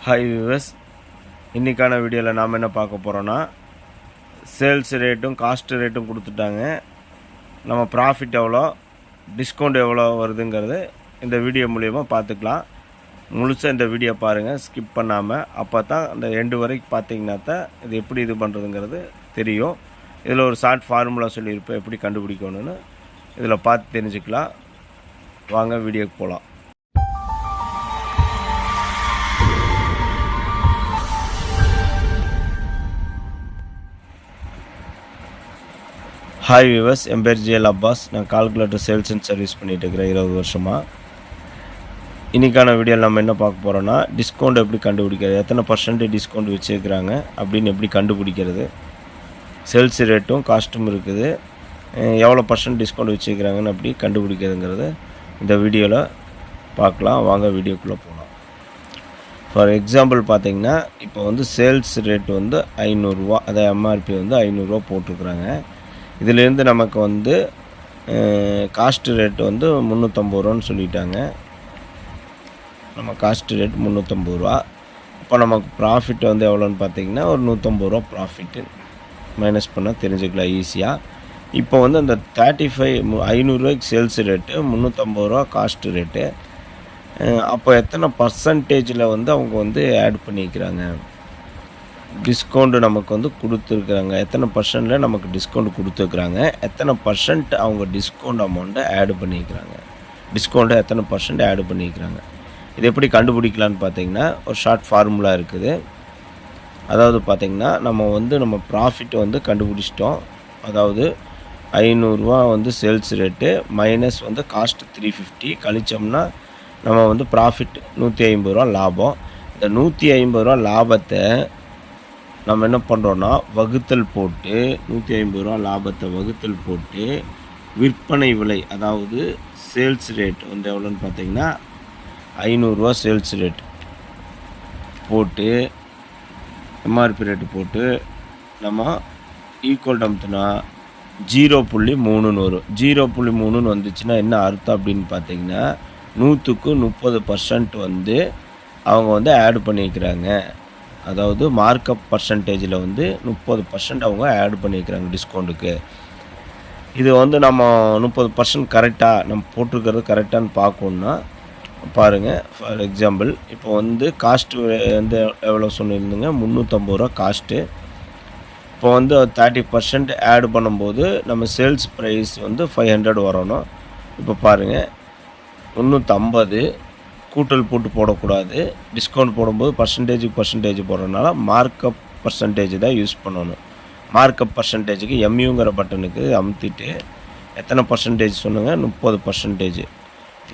Hi viewers, இன்றைக்கான வீடியோவில் நாம் என்ன பார்க்க போகிறோன்னா, சேல்ஸ் ரேட்டும் காஸ்ட் ரேட்டும் கொடுத்துட்டாங்க. நம்ம ப்ராஃபிட் எவ்வளோ, டிஸ்கவுண்ட் எவ்வளோ வருதுங்கிறது இந்த வீடியோ மூலிமா பார்த்துக்கலாம். முழுசாக இந்த வீடியோ பாருங்கள், ஸ்கிப் பண்ணாமல். அப்போ தான் அந்த எண்டு வரைக்கும் பார்த்தீங்கன்னா தான் இது எப்படி இது பண்ணுறதுங்கிறது தெரியும். இதில் ஒரு ஷார்ட் ஃபார்முலா சொல்லியிருப்பேன், எப்படி கண்டுபிடிக்கணும்னு இதில் பார்த்து தெரிஞ்சுக்கலாம். வாங்க வீடியோக்கு போகலாம். ஹாய் வியூவர்ஸ், என் பேர் ஜிஎல் அப்பாஸ். நான் கால்குலேட்டர் சேல்ஸ் அண்ட் சர்வீஸ் பண்ணிகிட்டு இருக்கிறேன் 20 வருஷமாக. இன்றைக்கான வீடியோவில் நம்ம என்ன பார்க்க போகிறோன்னா, டிஸ்கவுண்ட் எப்படி கண்டுபிடிக்கிறது, எத்தனை பர்சன்டேஜ் டிஸ்கவுண்ட் வச்சுருக்கிறாங்க அப்படின்னு எப்படி கண்டுபிடிக்கிறது, சேல்ஸ் ரேட்டும் காஸ்ட்டும் இருக்குது, எவ்வளோ பர்சன்ட் டிஸ்கவுண்ட் வச்சுருக்கிறாங்கன்னு அப்படி கண்டுபிடிக்கிறதுங்கிறது இந்த வீடியோவில் பார்க்கலாம். வாங்க வீடியோக்குள்ளே போகலாம். ஃபார் எக்ஸாம்பிள் பார்த்திங்கன்னா, இப்போ வந்து சேல்ஸ் ரேட் வந்து 500 ரூபா, அதை எம்ஆர்பி வந்து 500 ரூபா போட்டிருக்குறாங்க. இதிலேருந்து நமக்கு வந்து காஸ்ட் ரேட் வந்து 350 ரூபான்னு சொல்லிட்டாங்க. நம்ம காஸ்ட் ரேட் 350 ரூபா. இப்போ நமக்கு ப்ராஃபிட் வந்து எவ்வளோன்னு பார்த்தீங்கன்னா, ஒரு 150 ரூபா ப்ராஃபிட்டு மைனஸ் பண்ணால் தெரிஞ்சுக்கலாம் ஈஸியாக. இப்போ வந்து அந்த 500 ரூபாய்க்கு சேல்ஸ் ரேட்டு, 350 ரூபா காஸ்ட் ரேட்டு. அப்போ எத்தனை பர்சன்டேஜில் வந்து அவங்க வந்து ஆட் பண்ணிக்கிறாங்க, டிஸ்கவுண்ட்டு நமக்கு வந்து கொடுத்துருக்குறாங்க, எத்தனை பர்சன்டில் நமக்கு டிஸ்கவுண்ட் கொடுத்துருக்குறாங்க, எத்தனை பர்சன்ட் அவங்க டிஸ்கவுண்ட் அமௌண்ட்டை ஆட் பண்ணிக்கிறாங்க, டிஸ்கவுண்ட்டை எத்தனை பர்சன்ட் ஆட் பண்ணிக்கிறாங்க. இது எப்படி கண்டுபிடிக்கலான்னு பார்த்தீங்கன்னா, ஒரு ஷார்ட் ஃபார்முலா இருக்குது. அதாவது பார்த்திங்கன்னா, நம்ம ப்ராஃபிட் வந்து கண்டுபிடிச்சிட்டோம். அதாவது 500 ரூபா வந்து சேல்ஸ் ரேட்டு மைனஸ் வந்து காஸ்ட் 350 கழிச்சோம்னா நம்ம வந்து ப்ராஃபிட் 150 ரூபா லாபம். இந்த 150 ரூபா லாபத்தை நம்ம என்ன பண்ணுறோன்னா, வகுத்தல் போட்டு 150 ரூபா லாபத்தை வகுத்தல் போட்டு விற்பனை விலை, அதாவது சேல்ஸ் ரேட் வந்து எவ்வளோன்னு பார்த்தீங்கன்னா 500 ரூபா சேல்ஸ் ரேட் போட்டு எம்ஆர்பி ரேட்டு போட்டு நம்ம ஈக்குவல் டம்த்துனா 0.3ன்னு வரும். 0.3ன்னு வந்துச்சுன்னா என்ன அர்த்தம் அப்படின்னு பார்த்தீங்கன்னா, 100க்கு 30% வந்து அவங்க வந்து ஆட் பண்ணிக்கிறாங்க. அதாவது மார்க்கப் பர்சன்டேஜில் வந்து 30% அவங்க ஆட் பண்ணிக்கிறாங்க டிஸ்கவுண்ட்டுக்கு. இது வந்து நம்ம 30% கரெக்டாக நம்ம போட்டிருக்கிறது கரெக்டானு பார்க்கணுன்னா பாருங்கள். ஃபார் எக்ஸாம்பிள், இப்போ வந்து காஸ்ட்டு வந்து எவ்வளோ சொல்லியிருந்தோங்க, 350 ரூபா காஸ்ட்டு. இப்போ வந்து 30% ஆட் பண்ணும்போது நம்ம சேல்ஸ் ப்ரைஸ் வந்து 500 வரணும். இப்போ பாருங்கள், 350 கூட்டல் போட்டு போடக்கூடாது. டிஸ்கவுண்ட் போடும்போது பர்சன்டேஜ் போடுறதுனால மார்க்கப் பர்சன்டேஜ் தான் யூஸ் பண்ணணும். மார்க்கப் பர்சன்டேஜுக்கு எம்யூங்கிற பட்டனுக்கு அமுத்திட்டு எத்தனை பர்சன்டேஜ் சொன்னுங்க, 30%.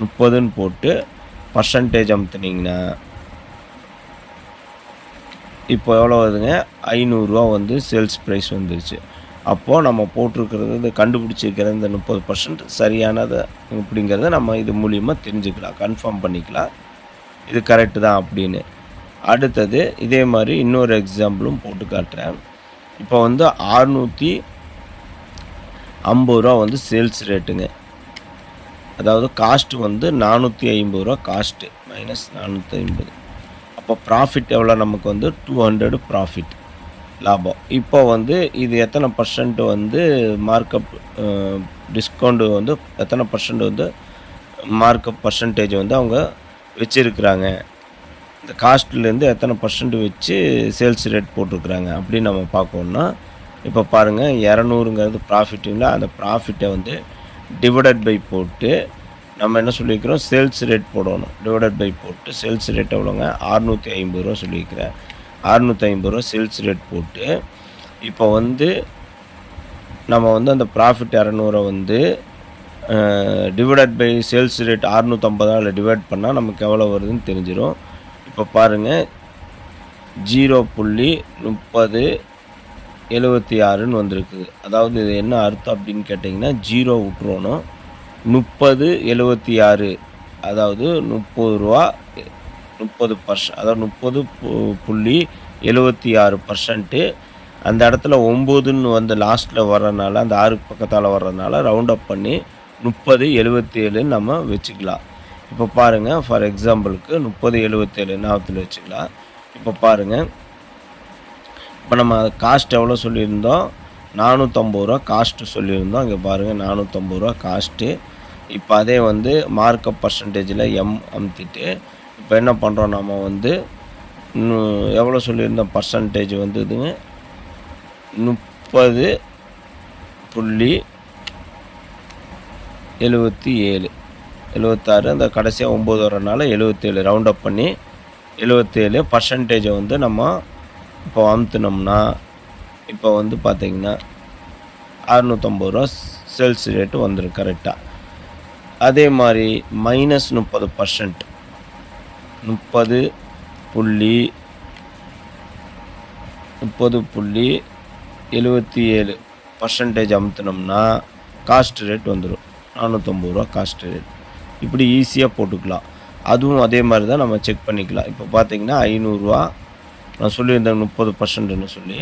30ன்னு போட்டு பர்சன்டேஜ் அமுத்துனீங்கன்னா இப்போ எவ்வளோ வருதுங்க, 500 ரூபா வந்து சேல்ஸ் ப்ரைஸ் வந்துருச்சு. அப்போது நம்ம போட்டிருக்கிறது, இந்த கண்டுபிடிச்சிருக்கிற இந்த 30% சரியானது அப்படிங்கிறத நம்ம இது மூலிமா தெரிஞ்சுக்கலாம், கன்ஃபார்ம் பண்ணிக்கலாம் இது கரெக்டு தான் அப்படின்னு. அடுத்தது இதே மாதிரி இன்னொரு எக்ஸாம்பிளும் போட்டு காட்டுறேன். இப்போ வந்து 650 ரூபா வந்து சேல்ஸ் ரேட்டுங்க. அதாவது காஸ்ட்டு வந்து 450 ரூபா காஸ்ட்டு மைனஸ் 450. அப்போ ப்ராஃபிட் எவ்வளோ, நமக்கு வந்து 200 ப்ராஃபிட் லாபம். இப்போ வந்து இது எத்தனை பர்சன்ட் வந்து மார்க்கப் டிஸ்கவுண்ட்டு வந்து எத்தனை பர்சன்ட் வந்து மார்க்கப் பர்சன்டேஜ் வந்து அவங்க வச்சுருக்குறாங்க, இந்த காஸ்ட்லேருந்து எத்தனை பர்சன்ட் வச்சு சேல்ஸ் ரேட் போட்டிருக்குறாங்க அப்படின்னு நம்ம பார்க்கணுன்னா, இப்போ பாருங்கள் 200ங்கிறது ப்ராஃபிட்டுங்களா, அந்த ப்ராஃபிட்டை வந்து டிவைடட் பை போட்டு நம்ம என்ன சொல்லியிருக்கிறோம், சேல்ஸ் ரேட் போடணும். டிவைடட் பை போட்டு சேல்ஸ் ரேட் எவ்வளோங்க, 650 ரூபா சொல்லியிருக்கிறேன். 650 ரூபா சேல்ஸ் ரேட் போட்டு இப்போ வந்து நம்ம வந்து அந்த ப்ராஃபிட் 200 வந்து divided by sales rate 650 divide பண்ணால் நமக்கு எவ்வளோ வருதுன்னு தெரிஞ்சிடும். இப்போ பாருங்கள், 0.3076ன்னு வந்திருக்குது. அதாவது இது என்ன அர்த்தம் அப்படின்னு கேட்டிங்கன்னா, 0 விட்டுறணும், 3076, அதாவது 30 ரூபா 30%, அதாவது 30.76%. அந்த இடத்துல 9ன்னு வந்து லாஸ்ட்டில் வர்றதுனால, அந்த 6 பக்கத்தால் வர்றதுனால ரவுண்ட் அப் பண்ணி 3077ன்னு நம்ம வச்சுக்கலாம். இப்போ பாருங்கள், ஃபார் எக்ஸாம்பிளுக்கு 3077 ஞாபகத்தில் வச்சுக்கலாம். இப்போ பாருங்கள், இப்போ நம்ம காஸ்ட் எவ்வளோ சொல்லியிருந்தோம், 450 ரூபா காஸ்ட்டு சொல்லியிருந்தோம். இங்கே பாருங்கள் 450 ரூபா காஸ்ட்டு. இப்போ அதே வந்து மார்க்கப் பர்சன்டேஜில் அமுத்திட்டு இப்போ என்ன பண்ணுறோம், நம்ம வந்து எவ்வளோ சொல்லியிருந்தோம் பர்சன்டேஜ் வந்து இதுங்க 30.77 76 அந்த கடைசியாக 9 வரனால 77 ரவுண்ட் அப் பண்ணி 77 பர்சன்டேஜை வந்து நம்ம இப்போ அமுத்துனோம்னா இப்போ வந்து பார்த்திங்கன்னா 650 ரூபா சேல்ஸ் ரேட்டு வந்துடும் கரெக்டாக. அதே மாதிரி -30% 30.77 பர்சன்டேஜ் அமுத்தினோம்னா காஸ்ட் ரேட் வந்துடும் 450 ரூபா காஸ்ட் ரேட். இப்படி ஈஸியாக போட்டுக்கலாம். அதுவும் அதே மாதிரி தான் நம்ம செக் பண்ணிக்கலாம். இப்போ பார்த்தீங்கன்னா 500 ரூபா நான் சொல்லியிருந்தேன் 30%ன்னு சொல்லி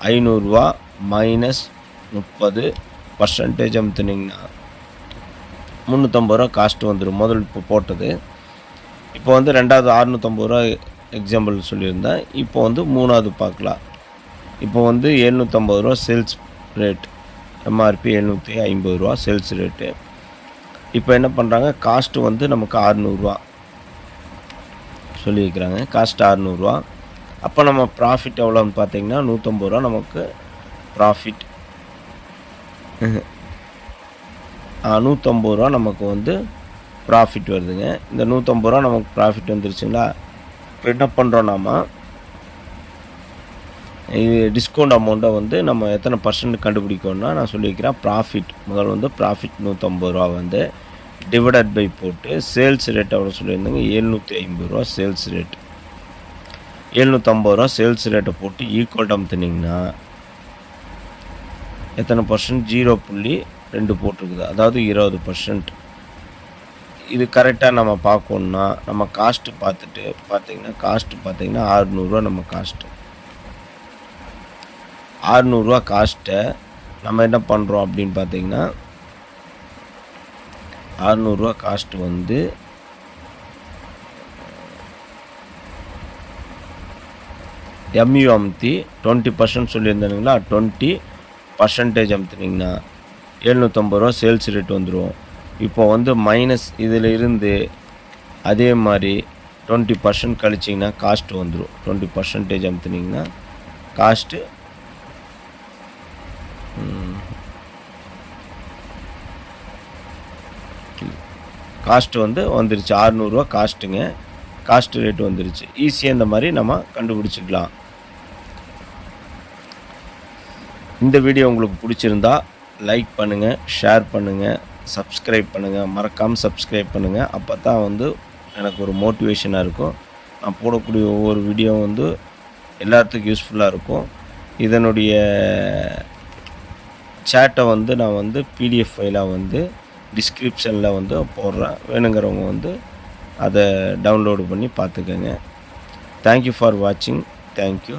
500 ரூபா -30% அமுத்துனீங்கன்னா 350 ரூபா காஸ்ட் வந்துடும். முதல் இப்போ போட்டது. இப்போ வந்து ரெண்டாவது 650 ரூபா எக்ஸாம்பிள் சொல்லியிருந்தேன். இப்போ வந்து மூணாவது பார்க்கலாம். இப்போ வந்து 750 ரூபா சேல்ஸ் ரேட், எம்ஆர்பி 750 ரூபா சேல்ஸ் ரேட்டு. இப்போ என்ன பண்ணுறாங்க, காஸ்ட்டு வந்து நமக்கு 600 ரூபா சொல்லியிருக்கிறாங்க. காஸ்ட் 600 ரூபா. அப்போ நம்ம ப்ராஃபிட் எவ்வளோன்னு பார்த்தீங்கன்னா 150 ரூபா நமக்கு ப்ராஃபிட். 150 ரூபா நமக்கு வந்து ப்ராஃபிட் வருதுங்க. இந்த 150 ரூபா நமக்கு ப்ராஃபிட் வந்துருச்சுங்களா. இப்போ என்ன பண்ணுறோம், நாம இது டிஸ்கவுண்ட் அமௌண்ட்டை வந்து நம்ம எத்தனை பர்சன்ட் கண்டுபிடிக்கணும்னா நான் சொல்லியிருக்கிறேன். ப்ராஃபிட் முதல்ல வந்து ப்ராஃபிட் 150 ரூபா வந்து டிவைடட் பை போட்டு சேல்ஸ் ரேட் எவ்வளோ சொல்லியிருந்தாங்க 750 ரூபா சேல்ஸ் ரேட். 750 ரூபா சேல்ஸ் ரேட்டை போட்டு ஈக்குவல் அமுத்துனீங்கன்னா எத்தனை பர்சன்ட் 0.2 போட்டிருக்குது, அதாவது 20%. இது கரெக்டாக நம்ம பார்க்கணுன்னா நம்ம காஸ்ட்டு பார்த்துட்டு பார்த்தீங்கன்னா 600 ரூபா நம்ம காஸ்ட்டு. 600 ரூபா காஸ்ட்டை நம்ம என்ன பண்ணுறோம் அப்படின்னு பார்த்தீங்கன்னா 600 ரூபா காஸ்ட்டு வந்து எம்யூ அமுத்தி 20% சொல்லியிருந்தானுங்களா, 20% அமுத்துனீங்கன்னா 750 ரூபா சேல்ஸ் ரேட் வந்துடும். இப்போ வந்து மைனஸ் இதில் இருந்து அதே மாதிரி 20% கழிச்சிங்கன்னா காஸ்ட்டு வந்துடும். 20% அமுத்துனீங்கன்னா காஸ்ட்டு வந்து வந்துருச்சு. 600 ரூபா காஸ்ட்டுங்க. காஸ்ட் ரேட் வந்துருச்சு. ஈஸியாக இந்த மாதிரி நம்ம கண்டுபிடிச்சிக்கலாம். இந்த வீடியோ உங்களுக்கு பிடிச்சிருந்தா லைக் பண்ணுங்கள், ஷேர் பண்ணுங்கள், சப்ஸ்கிரைப் பண்ணுங்கள். மறக்காமல் சப்ஸ்கிரைப் பண்ணுங்கள். அப்போ தான் வந்து எனக்கு ஒரு மோட்டிவேஷனாக இருக்கும். நான் போடக்கூடிய ஒவ்வொரு வீடியோ வந்து எல்லாத்துக்கும் யூஸ்ஃபுல்லாக இருக்கும். இதனுடைய சேட்டை வந்து நான் வந்து பிடிஎஃப் ஃபைலாக வந்து டிஸ்கிரிப்ஷனில் வந்து போடுறேன். வேணுங்கிறவங்க வந்து அதை டவுன்லோடு பண்ணி பார்த்துக்கோங்க. தேங்க்யூ ஃபார் வாட்சிங். தேங்க்யூ.